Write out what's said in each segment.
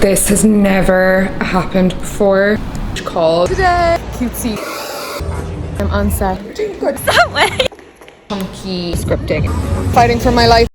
This has never happened before. Called today cutesy. I'm on set. We're doing good. That way. Chunky scripting. Fighting for my life.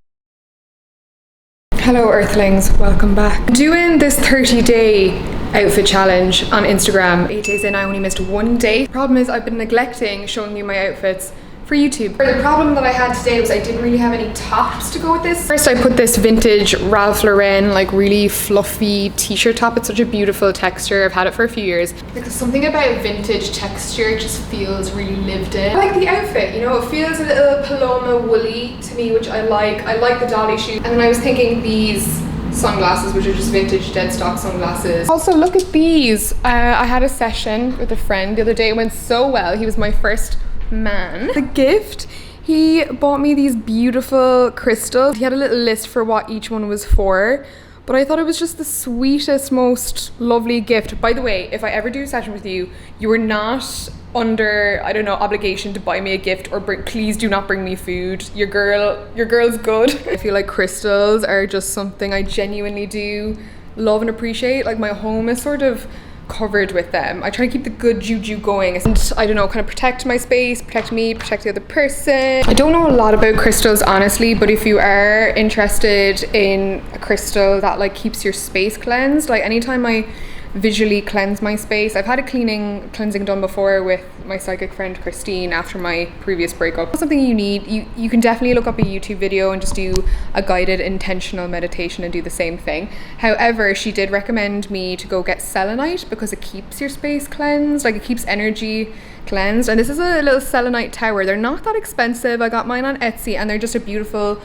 Hello Earthlings, welcome back. I'm doing this 30-day outfit challenge on Instagram. 8 days in, I only missed one day. Problem is I've been neglecting showing you my outfits for YouTube. The problem that I had today was I didn't really have any tops to go with this. First I put this vintage Ralph Lauren like really fluffy t-shirt top. It's such a beautiful texture. I've had it for a few years. Like there's something about vintage texture, it just feels really lived in. I like the outfit, you know, it feels a little Paloma woolly to me, which I like. I like the dolly shoes. And then I was thinking these sunglasses, which are just vintage dead stock sunglasses. Also look at these. I had a session with a friend the other day. It went so well. He was my first man. The gift, he bought me these beautiful crystals. He had a little list for what each one was for, but I thought it was just the sweetest, most lovely gift. By the way, if I ever do a session with you, you are not under, I don't know, obligation to buy me a gift or please do not bring me food. Your girl's good. I feel like crystals are just something I genuinely do love and appreciate. Like my home is sort of covered with them. I try to keep the good juju going and I don't know, kind of protect my space, protect me, protect the other person. I don't know a lot about crystals honestly, but if you are interested in a crystal that like keeps your space cleansed, like anytime I visually cleanse my space, I've had a cleansing done before with my psychic friend Christine after my previous breakup. It's something you need. You can definitely look up a YouTube video and just do a guided intentional meditation and do the same thing. However, she did recommend me to go get selenite because it keeps your space cleansed, like it keeps energy cleansed. And this is a little selenite tower. They're not that expensive. I got mine on Etsy and they're just a beautiful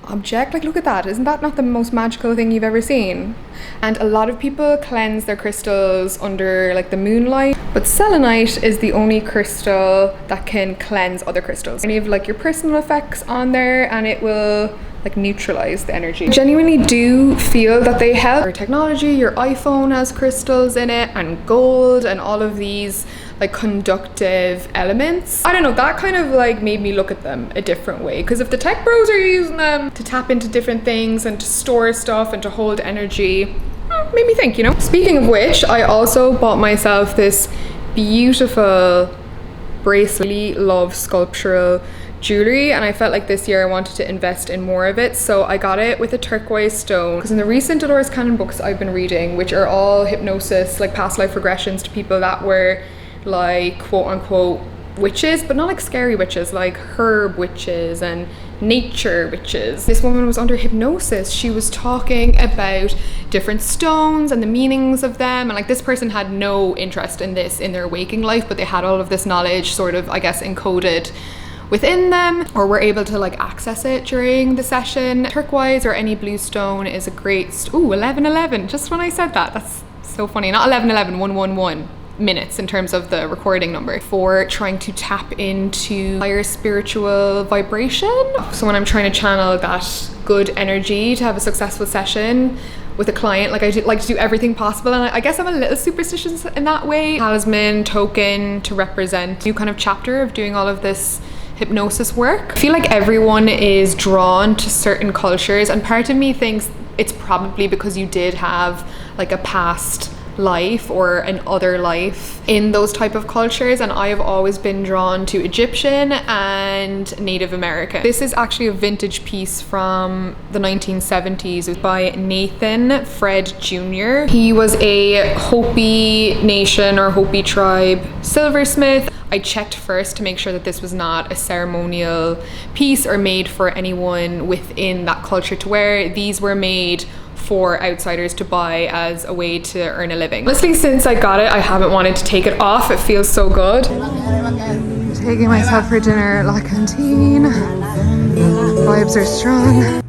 object. Like look at that, isn't that not the most magical thing you've ever seen? And a lot of people cleanse their crystals under like the moonlight, but selenite is the only crystal that can cleanse other crystals. And you have like your personal effects on there and it will like neutralize the energy. I genuinely do feel that they help. Your technology, your iPhone has crystals in it and gold and all of these like conductive elements. I don't know, that kind of like made me look at them a different way, because if the tech bros are using them to tap into different things and to store stuff and to hold energy, made me think, you know. Speaking of which, I also bought myself this beautiful bracelet. I really love sculptural jewelry and I felt like this year I wanted to invest in more of it, so I got it with a turquoise stone because in the recent Dolores Cannon books I've been reading, which are all hypnosis, like past life regressions to people that were like quote unquote witches, but not like scary witches, like herb witches and nature witches. This woman was under hypnosis. She was talking about different stones and the meanings of them, and like this person had no interest in this in their waking life, but they had all of this knowledge sort of, I guess, encoded within them, or were able to like access it during the session. Turquoise or any blue stone is a great 1111, just when I said that, that's so funny. Not 1111, 111 minutes in terms of the recording number, for trying to tap into higher spiritual vibration. So when I'm trying to channel that good energy to have a successful session with a client, like I like to do everything possible, and I guess I'm a little superstitious in that way. Talisman, token to represent a new kind of chapter of doing all of this hypnosis work. I feel like everyone is drawn to certain cultures, and part of me thinks it's probably because you did have like a past life or an other life in those type of cultures, and I have always been drawn to Egyptian and Native American. This is actually a vintage piece from the 1970s by Nathan Fred Jr. He was a Hopi nation or Hopi tribe silversmith. I checked first to make sure that this was not a ceremonial piece or made for anyone within that culture to wear. These were made for outsiders to buy as a way to earn a living. Honestly, since I got it, I haven't wanted to take it off. It feels so good. I'm taking myself for dinner at La Cantine. Vibes are strong.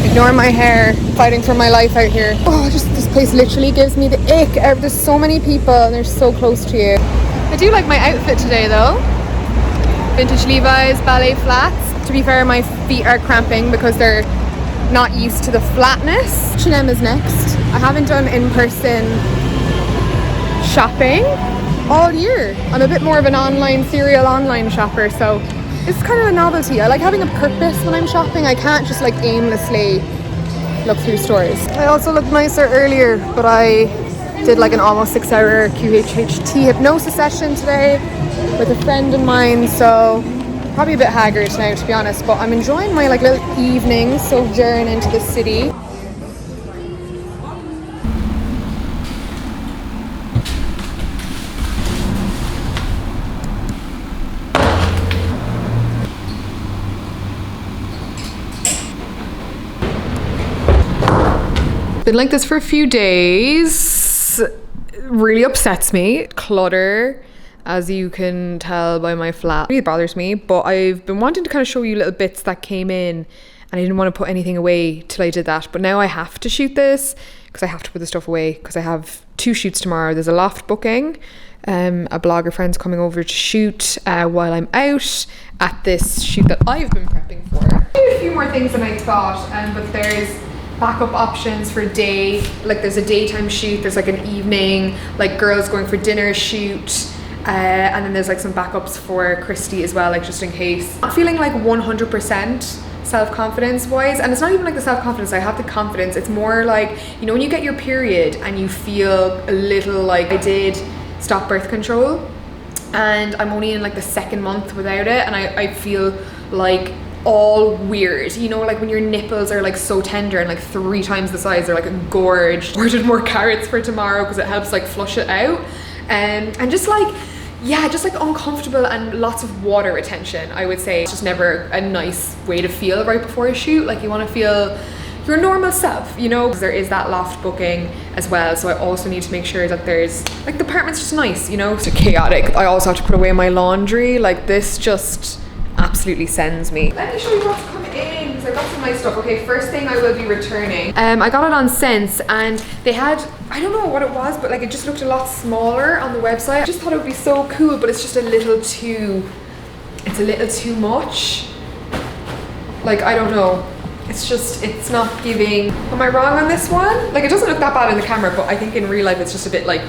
Ignore my hair, fighting for my life out here. Oh, just this place literally gives me the ick. There's so many people and they're so close to you. I do like my outfit today though. Vintage Levi's ballet flats. To be fair, my feet are cramping because they're not used to the flatness. H&M is next. I haven't done in-person shopping all year. I'm a bit more of an serial online shopper, so it's kind of a novelty. I like having a purpose when I'm shopping. I can't just like aimlessly look through stores. I also looked nicer earlier, but I did like an almost 6-hour QHHT hypnosis session today with a friend of mine, so probably a bit haggard now, to be honest, but I'm enjoying my like little evening sojourn into the city. Been like this for a few days. Really upsets me. Clutter, as you can tell by my flat, really bothers me, but I've been wanting to kind of show you little bits that came in, and I didn't want to put anything away till I did that, but now I have to shoot this because I have to put the stuff away because I have 2 shoots tomorrow. There's a loft booking, a blogger friend's coming over to shoot while I'm out at this shoot that I've been prepping for. A few more things than I thought, but there's backup options for day, like there's a daytime shoot, there's like an evening, like girls going for dinner shoot, and then there's like some backups for Christy as well, like just in case. I'm feeling like 100% self-confidence wise, and it's not even like the self-confidence, I have the confidence, it's more like, you know, when you get your period and you feel a little like, I did stop birth control and I'm only in like the 2nd month without it, and I feel like all weird, you know, like when your nipples are like so tender and like 3 times the size, they're like engorged. Ordered more carrots for tomorrow because it helps like flush it out, and just like, yeah, just like uncomfortable and lots of water retention, I would say. It's just never a nice way to feel right before a shoot. Like you want to feel your normal self, you know, because there is that loft booking as well, so I also need to make sure that there's like the apartment's just nice, you know. It's chaotic. I also have to put away my laundry, like this just absolutely sends me. Let me show you what's coming in because I've got some nice stuff. Okay, first thing I will be returning. I got it on Sense, and they had, I don't know what it was, but like it just looked a lot smaller on the website. I just thought it would be so cool, but it's just a little too much. Like, I don't know. It's just, it's not giving. Am I wrong on this one? Like it doesn't look that bad in the camera, but I think in real life it's just a bit like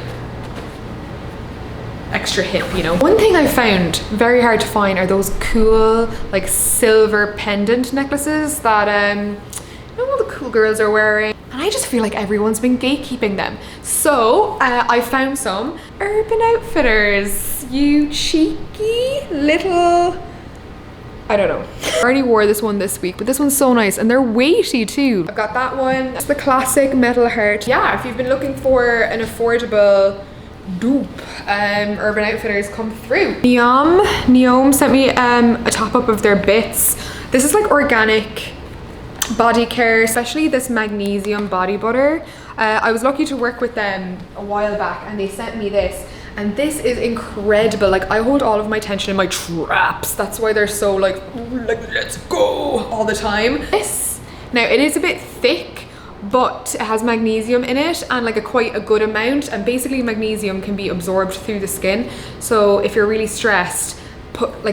extra hip, you know. One thing I found very hard to find are those cool like silver pendant necklaces that you know, all the cool girls are wearing, and I just feel like everyone's been gatekeeping them. So I found some. Urban Outfitters, you cheeky little, I don't know. I already wore this one this week, but this one's so nice, and they're weighty too. I've got that one. It's the classic metal heart. Yeah, if you've been looking for an affordable dupe, Urban Outfitters come through. Neom sent me a top up of their bits. This is like organic body care, especially this magnesium body butter. I was lucky to work with them a while back, and they sent me this, and this is incredible. Like I hold all of my tension in my traps. That's why they're so like let's go all the time. This, now it is a bit thick, but it has magnesium in it, and like quite a good amount, and basically magnesium can be absorbed through the skin, so if you're really stressed,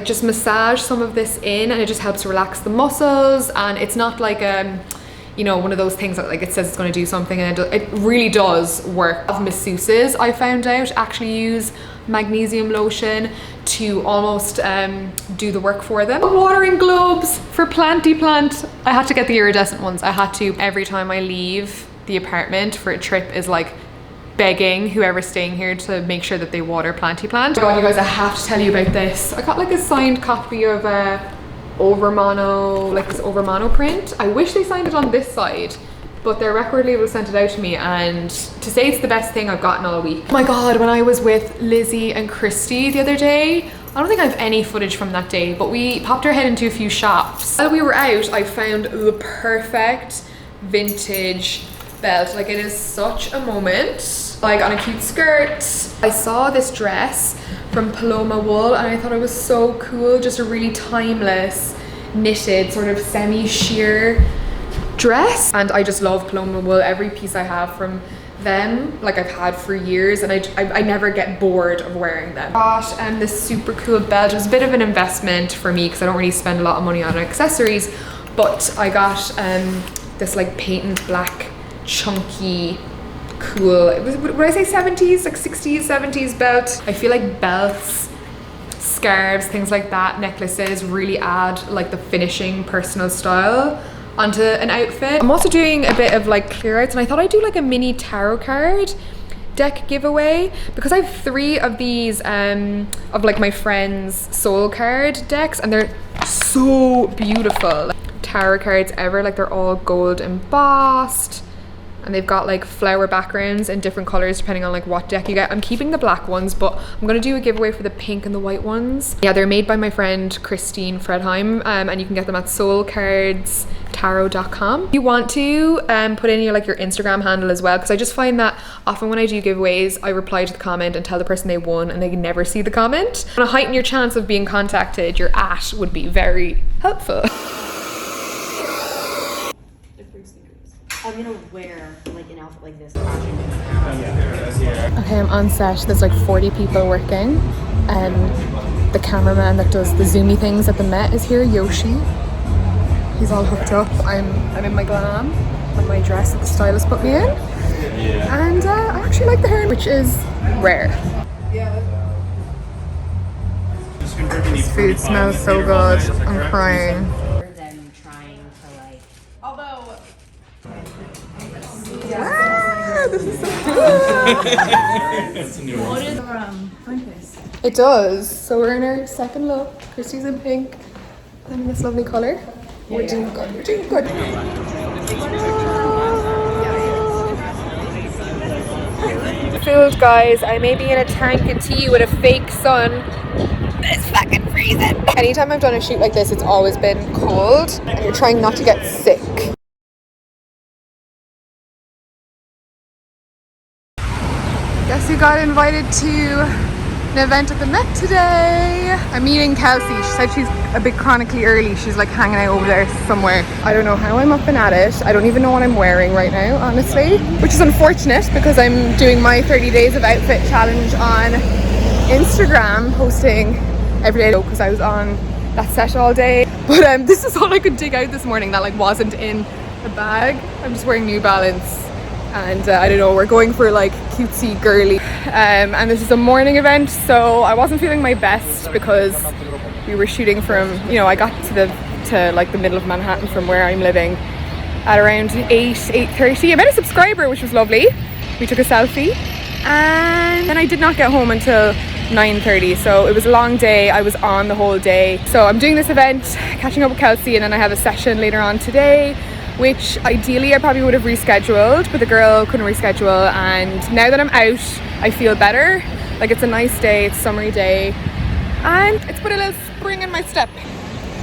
just massage some of this in, and it just helps relax the muscles. And it's not like you know, one of those things that like it says it's going to do something, and it really does work. Masseuses, I found out, actually use magnesium lotion to almost do the work for them. Watering globes for Planty Plant. I had to get the iridescent ones. I had to. Every time I leave the apartment for a trip is like begging whoever's staying here to make sure that they water Planty Plant. Oh my god, you guys, I have to tell you about this. I got like a signed copy of Overmano, like this Overmano print. I wish they signed it on this side, but their record label sent it out to me, and to say it's the best thing I've gotten all week. Oh my god, when I was with Lizzie and Christy the other day, I don't think I have any footage from that day, but we popped our head into a few shops. While we were out, I found the perfect vintage belt. Like it is such a moment, like on a cute skirt. I saw this dress from Paloma Wool, and I thought it was so cool. Just a really timeless knitted sort of semi-sheer dress, and I just love Paloma Wool. Every piece I have from them, like I've had for years, and I never get bored of wearing them. Got this super cool belt. It was a bit of an investment for me because I don't really spend a lot of money on accessories, but I got this like patent black chunky cool, would I say 70s, like 60s, 70s belt. I feel like belts, scarves, things like that, necklaces really add like the finishing personal style onto an outfit. I'm also doing a bit of like clear outs, and I thought I'd do like a mini tarot card deck giveaway because I have 3 of these of like my friends' soul card decks, and they're so beautiful. Tarot cards ever, like they're all gold embossed, and they've got like flower backgrounds in different colors depending on like what deck you get. I'm keeping the black ones, but I'm gonna do a giveaway for the pink and the white ones. Yeah, they're made by my friend Christine Fredheim, and you can get them at soulcardstarot.com. If you want to put in your Instagram handle as well, because I just find that often when I do giveaways, I reply to the comment and tell the person they won, and they never see the comment. To heighten your chance of being contacted, your @ would be very helpful. I'm gonna wear like an outfit like this. Okay, I'm on set. There's like 40 people working. The cameraman that does the zoomy things at the Met is here, Yoshi. He's all hooked up. I'm in my glam and my dress that the stylist put me in. And I actually like the hair, which is rare. This food smells so good. I'm crying. This is so cool. It does. So we're in our second look. Christy's in pink. I'm in this lovely colour. We're doing good. We're doing good. Fooled, guys. I may be in a tank of tea with a fake sun. It's fucking freezing. Anytime I've done a shoot like this, it's always been cold, and you're trying not to get sick. Guess who got invited to an event at the Met today? I'm meeting Kelsey. She said she's a bit chronically early. She's like hanging out over there somewhere. I don't know how I'm up and at it. I don't even know what I'm wearing right now, honestly. Which is unfortunate because I'm doing my 30 days of outfit challenge on Instagram, posting every day because I was on that set all day. But this is all I could dig out this morning that like wasn't in the bag. I'm just wearing New Balance. And I don't know, we're going for like cutesy girly. And this is a morning event, so I wasn't feeling my best because we were shooting from, I got to like the middle of Manhattan from where I'm living at around 8:30. I met a subscriber, which was lovely. We took a selfie, and then I did not get home until 9:30, so it was a long day. I was on the whole day. So I'm doing this event, catching up with Kelsey, and then I have a session later on today, which ideally I probably would have rescheduled, but the girl couldn't reschedule. And now that I'm out, I feel better. Like, it's a nice day, it's a summery day, and it's put a little spring in my step.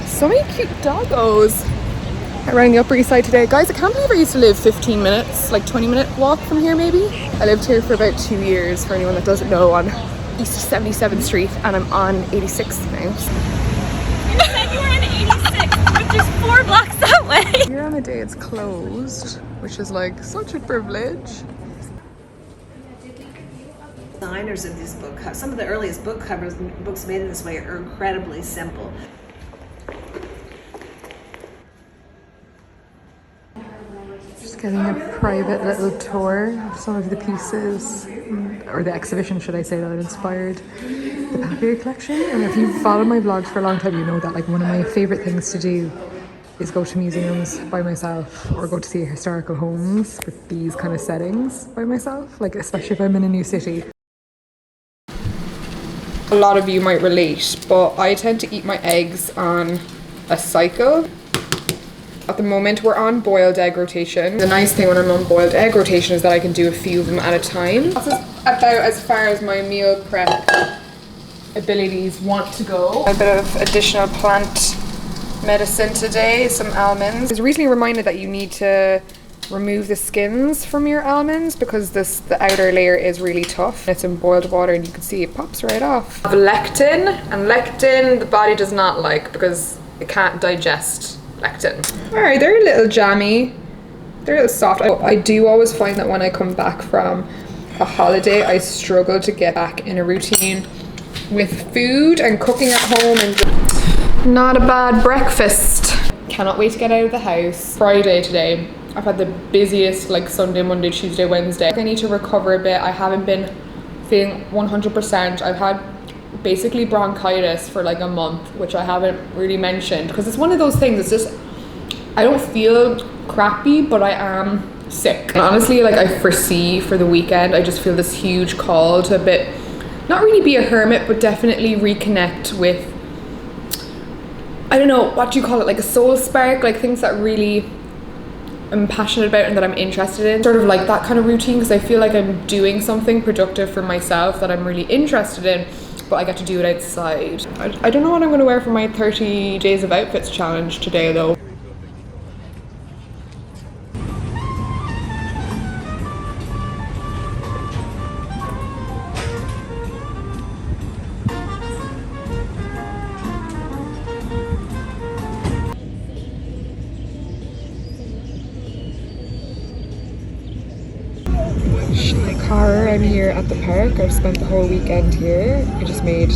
So many cute doggos around the Upper East Side today. Guys, I can't believe I used to live 15 minutes, like 20-minute walk from here maybe. I lived here for about 2 years, for anyone that doesn't know, on East 77th Street, and I'm on 86th now. You said you were on 86th, but just 4 blocks that way. Here on the day it's closed, which is like such a privilege. Designers of this book, some of the earliest book covers, books made in this way, are incredibly simple. Just getting a private little tour of some of the pieces, or the exhibition, should I say, that inspired the Papier collection. And if you've followed my vlogs for a long time, you know that like one of my favorite things to do is go to museums by myself, or go to see historical homes with these kind of settings by myself, like especially if I'm in a new city. A lot of you might relate, but I tend to eat my eggs on a cycle. At the moment we're on boiled egg rotation. The nice thing when I'm on boiled egg rotation is that I can do a few of them at a time. That's about as far as my meal prep abilities want to go. A bit of additional plant medicine today, some almonds. I was recently reminded that you need to remove the skins from your almonds because the outer layer is really tough. It's in boiled water and you can see it pops right off. Lectin, and lectin the body does not like because it can't digest lectin. Alright, they're a little jammy. They're a little soft. I do always find that when I come back from a holiday, I struggle to get back in a routine with food and cooking at home. And not a bad breakfast. Cannot wait to get out of the house. Friday today. I've had the busiest like Sunday, Monday, Tuesday, Wednesday. I need to recover a bit. I haven't been feeling 100%. I've had basically bronchitis for like a month, which I haven't really mentioned because it's one of those things. It's just, I don't feel crappy, but I am sick. And honestly, like I foresee for the weekend, I just feel this huge call to a bit, not really be a hermit, but definitely reconnect with, I don't know, what do you call it? Like a soul spark, like things that really I'm passionate about and that I'm interested in, sort of like that kind of routine, because I feel like I'm doing something productive for myself that I'm really interested in, but I get to do it outside. I don't know what I'm going to wear for my 30 days of outfits challenge today though. Car, I'm here at the park. I've spent the whole weekend here. I just made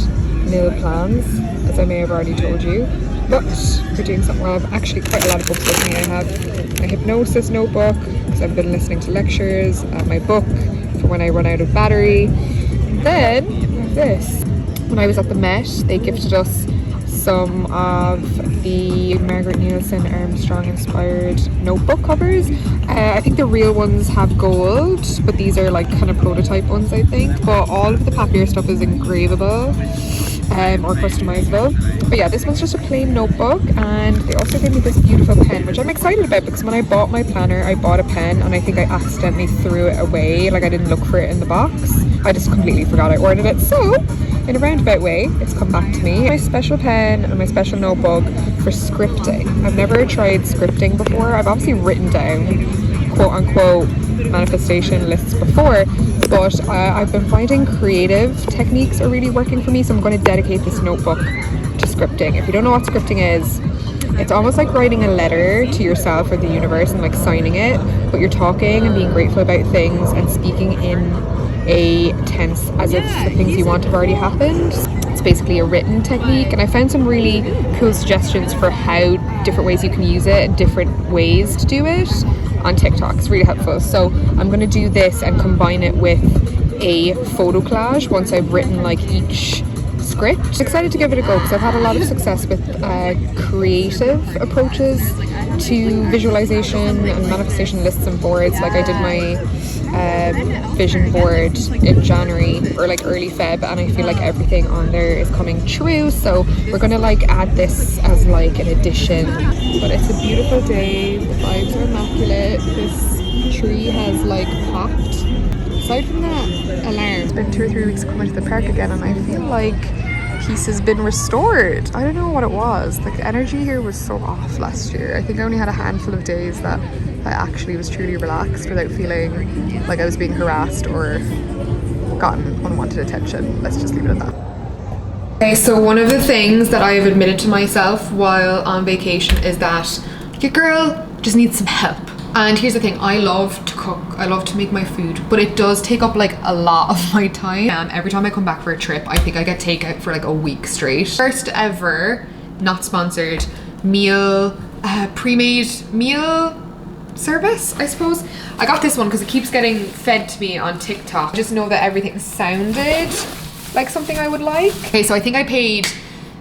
nil plans, as I may have already told you, but we're doing something well. I have actually quite a lot of books with me. I have my hypnosis notebook because I've been listening to lectures, my book for when I run out of battery. Then this. When I was at the Met, they gifted us some of the Margaret Nielsen Armstrong inspired notebook covers. I think the real ones have gold, but these are like kind of prototype ones, I think. But all of the papier stuff is engravable or customizable. But yeah, this one's just a plain notebook, and they also gave me this beautiful pen, which I'm excited about because when I bought my planner, I bought a pen and I think I accidentally threw it away. Like I didn't look for it in the box. I just completely forgot I ordered it. So in a roundabout way, it's come back to me. My special pen and my special notebook for scripting. I've never tried scripting before. I've obviously written down quote unquote manifestation lists before, but I've been finding creative techniques are really working for me, so I'm going to dedicate this notebook to scripting. If you don't know what scripting is, it's almost like writing a letter to yourself or the universe and like signing it, but you're talking and being grateful about things and speaking in a tense as if the things you want have already happened. It's basically a written technique, and I found some really cool suggestions for how different ways you can use it and different ways to do it on TikTok. It's really helpful. So I'm going to do this and combine it with a photo collage once I've written like each script. I'm excited to give it a go because I've had a lot of success with creative approaches to visualization and manifestation lists and boards. Like I did my vision board in January or like early Feb, and I feel like everything on there is coming true, so we're gonna like add this as like an addition. But it's a beautiful day, the vibes are immaculate, this tree has like popped. Aside from that alarm, it's been 2 or 3 weeks coming to the park again, and I feel like peace has been restored. I don't know what it was, like the energy here was so off last year. I think I only had a handful of days that I actually was truly relaxed without feeling like I was being harassed or gotten unwanted attention. Let's just leave it at that. Okay, so one of the things that I have admitted to myself while on vacation is that your girl just needs some help. And here's the thing, I love to cook, I love to make my food, but it does take up like a lot of my time. And every time I come back for a trip, I think I get takeout for like a week straight. First ever, not sponsored, meal, pre-made meal service, I suppose. I got this one because it keeps getting fed to me on TikTok. Just know that everything sounded like something I would like. Okay, so I think I paid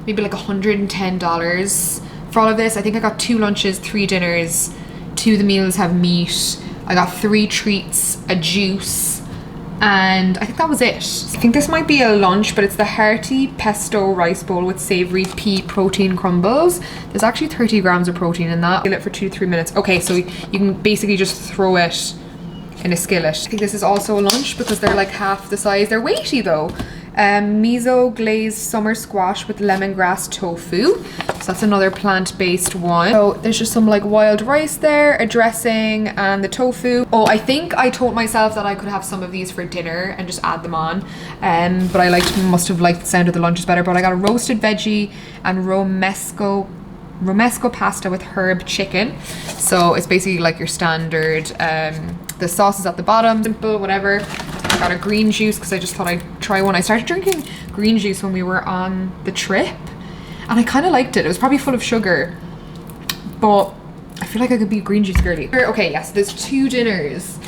maybe like $110 for all of this. I think I got 2 lunches, 3 dinners, 2 of the meals have meat. I got 3 treats, a juice, and I think that was it. I think this might be a lunch, but it's the hearty pesto rice bowl with savory pea protein crumbles. There's actually 30 grams of protein in that. Boil it for 2 to 3 minutes. Okay, so you can basically just throw it in a skillet. I think this is also a lunch because they're like half the size. They're weighty though. Miso glazed summer squash with lemongrass tofu. So that's another plant-based one. So there's just some like wild rice there, a dressing, and the tofu. Oh, I think I told myself that I could have some of these for dinner and just add them on. But I must have liked the sound of the lunches better. But I got a roasted veggie and romesco pasta with herb chicken. So it's basically like your standard, the sauce is at the bottom, simple, whatever. I got a green juice because I just thought I'd try one. I started drinking green juice when we were on the trip and I kind of liked it. It was probably full of sugar, but I feel like I could be a green juice girly. Okay, yes, there's 2 dinners.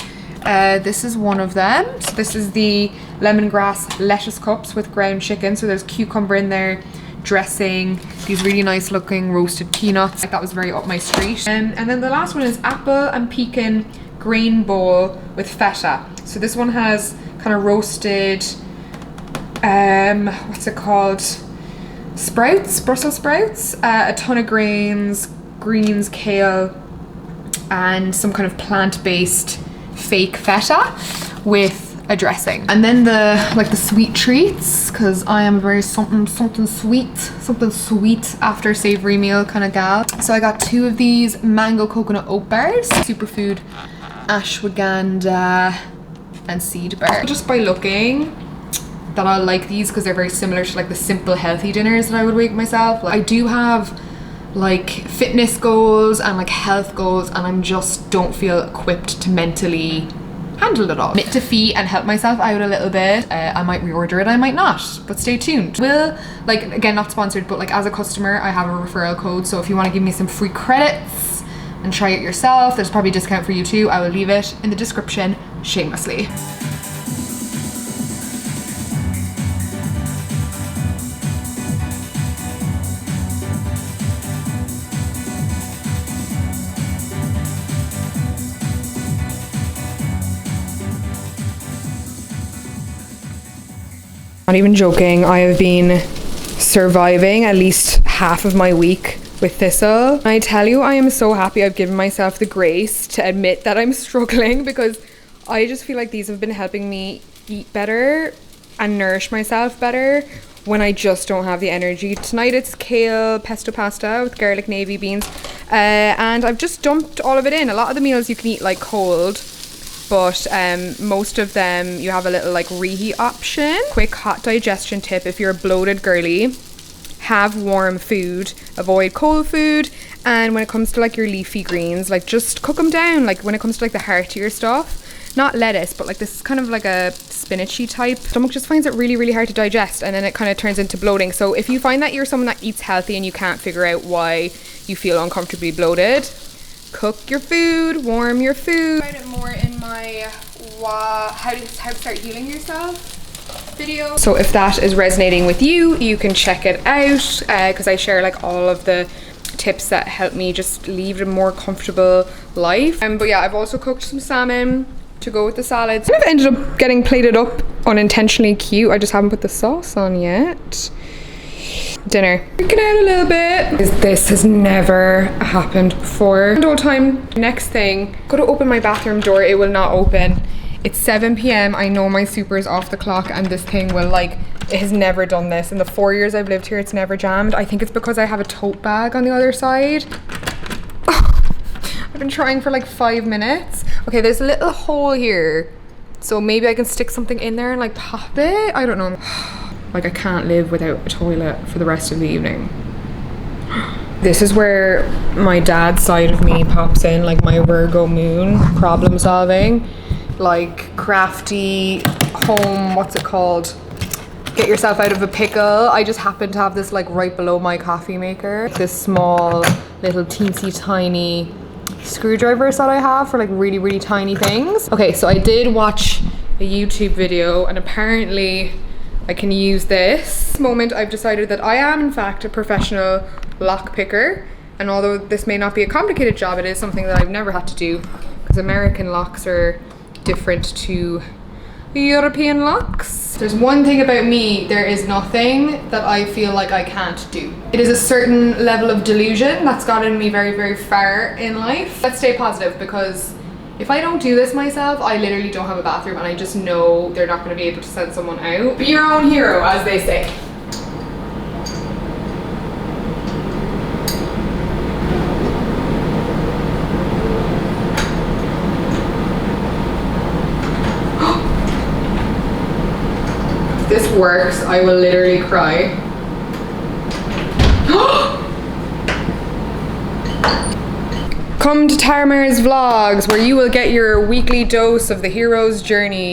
This is one of them. So this is the lemongrass lettuce cups with ground chicken. So there's cucumber in there, dressing, these really nice looking roasted peanuts. Like, that was very up my street. And then the last one is apple and pecan grain bowl with feta. So this one has kind of roasted, what's it called? Sprouts, Brussels sprouts, a ton of greens, kale, and some kind of plant-based fake feta with a dressing. And then the sweet treats, because I am a very something sweet after savory meal kind of gal. So I got 2 of these mango coconut oat bars, superfood ashwagandha and seed bar. Just by looking that I'll like these because they're very similar to like the simple healthy dinners that I would make myself. Like, I do have like fitness goals and like health goals, and I just don't feel equipped to mentally handle it all. Admit defeat and help myself out a little bit. I might reorder it, I might not, but stay tuned. Will, like, again, not sponsored, but like as a customer I have a referral code, so if you want to give me some free credits and try it yourself, there's probably a discount for you too. I will leave it in the description shamelessly. Not even joking, I have been surviving at least half of my week with thistle. And I tell you, I am so happy I've given myself the grace to admit that I'm struggling, because I just feel like these have been helping me eat better and nourish myself better when I just don't have the energy. Tonight it's kale pesto pasta with garlic navy beans, and I've just dumped all of it in. A lot of the meals you can eat like cold, but most of them you have a little like reheat option. Quick hot digestion tip: if you're a bloated girly, have warm food, avoid cold food. And when it comes to like your leafy greens, like just cook them down. Like when it comes to like the heartier stuff, not lettuce, but like this is kind of like a spinachy type, stomach just finds it really hard to digest, and then it kind of turns into bloating. So if you find that you're someone that eats healthy and you can't figure out why you feel uncomfortably bloated, cook your food, warm your food. I find it more in my how to start healing yourself video. So if that is resonating with you, you can check it out, because I share like all of the tips that help me just lead a more comfortable life. But yeah, I've also cooked some salmon to go with the salads. I've ended up getting plated up unintentionally cute. I just haven't put the sauce on yet. Dinner. Freaking out a little bit. This has never happened before. Window time. Next thing, go to open my bathroom door, it will not open. It's 7 p.m. I know my super is off the clock, and this thing will like, it has never done this. In the 4 years I've lived here, it's never jammed. I think it's because I have a tote bag on the other side. I've been trying for like 5 minutes. Okay, there's a little hole here, so maybe I can stick something in there and like pop it. I don't know. Like, I can't live without a toilet for the rest of the evening. This is where my dad's side of me pops in, like my Virgo moon, problem solving, like crafty home, what's it called? Get yourself out of a pickle. I just happen to have this like right below my coffee maker. This small little teensy tiny screwdrivers that I have for like really tiny things. Okay, so I did watch a YouTube video, and apparently I can use this. Moment I've decided that I am in fact a professional lock picker, and although this may not be a complicated job, it is something that I've never had to do, because American locks are different to European locks. There's one thing about me, there is nothing that I feel like I can't do. It is a certain level of delusion that's gotten me very far in life. Let's stay positive, because if I don't do this myself, I literally don't have a bathroom, and I just know they're not going to be able to send someone out. Be your own hero, as they say. If this works, I will literally cry. Come to Tarmar's Vlogs, where you will get your weekly dose of the hero's journey.